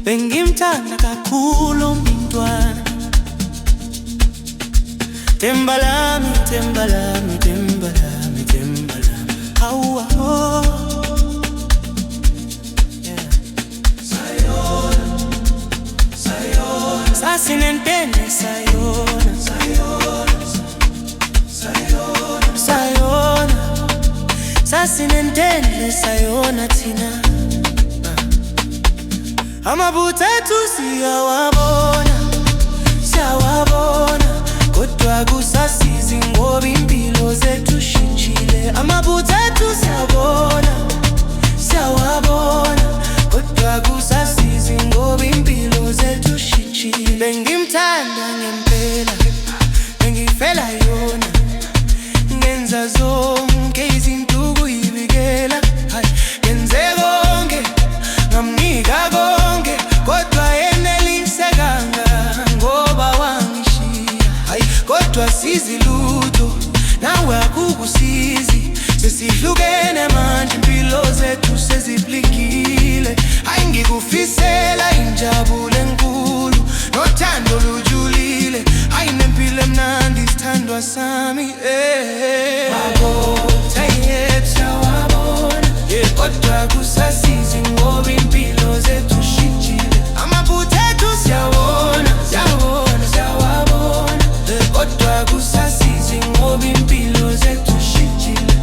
Bengimthanda kakhulu umntwana. Themba lami, themba lami, themba lami, themba lami. Hawu Sayona, Sayona. Sasinentende Sayona, Sayona, Sayona, Sayona. Sasinentende Sayona thina. Amaphutha ethu siyawabona, siyawabona, kodwa kusasizi ngoba impilo zethu shintshile. Amaphutha ethu siyawabona, siyawabona, kodwa kusasizi ngoba impilo zethu shintshile. Bengimthanda ngempela, bengifela yona, ngenza zonke izinto ukuyibikela. Ngenze konke, ngamnika konke, kodwa yenelisekanga ngoba wangishiya. Kodwa sizi lutho, nawe akukusizi. Sesihlukene manje, impilo zethu seziplikile. Ngikufisela injabulo enkulu nothando lujulile. Nempilo emnandi sithandwa sami. Amaphutha ethu siyawabona, kodwa kusasizi ngoba impilo zethu shintshile. Amaphutha ethu siyawabona, siyawabona, siyawabona, kodwa kusasizi ngoba impilo zethu shintshile.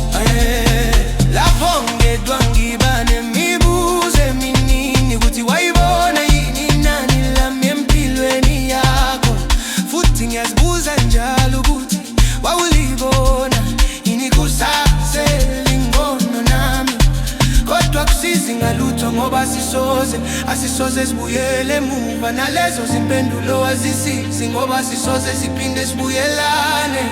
Lapho ngedwa ngiba nemibuzo eminingi ukuthi wayibona yini nani lami empilweni yakho. Futhi ngiyazibuza njalo ukuthi wawulibona yini kusaselingono nami. Kodwa kusizi ngalutho ngoba asisoze sibuyele emuva. Nalezo zimpendulo azisizi ngoba asisoze siphinde sibuyelane.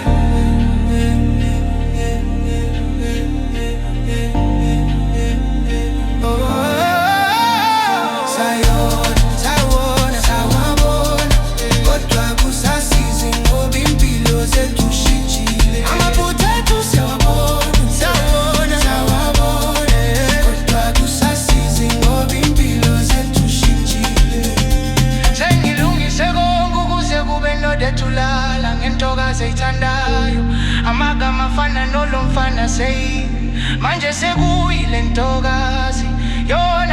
Seyithandayo amagama afana nolomfana manje sekuyile ntokazi yona.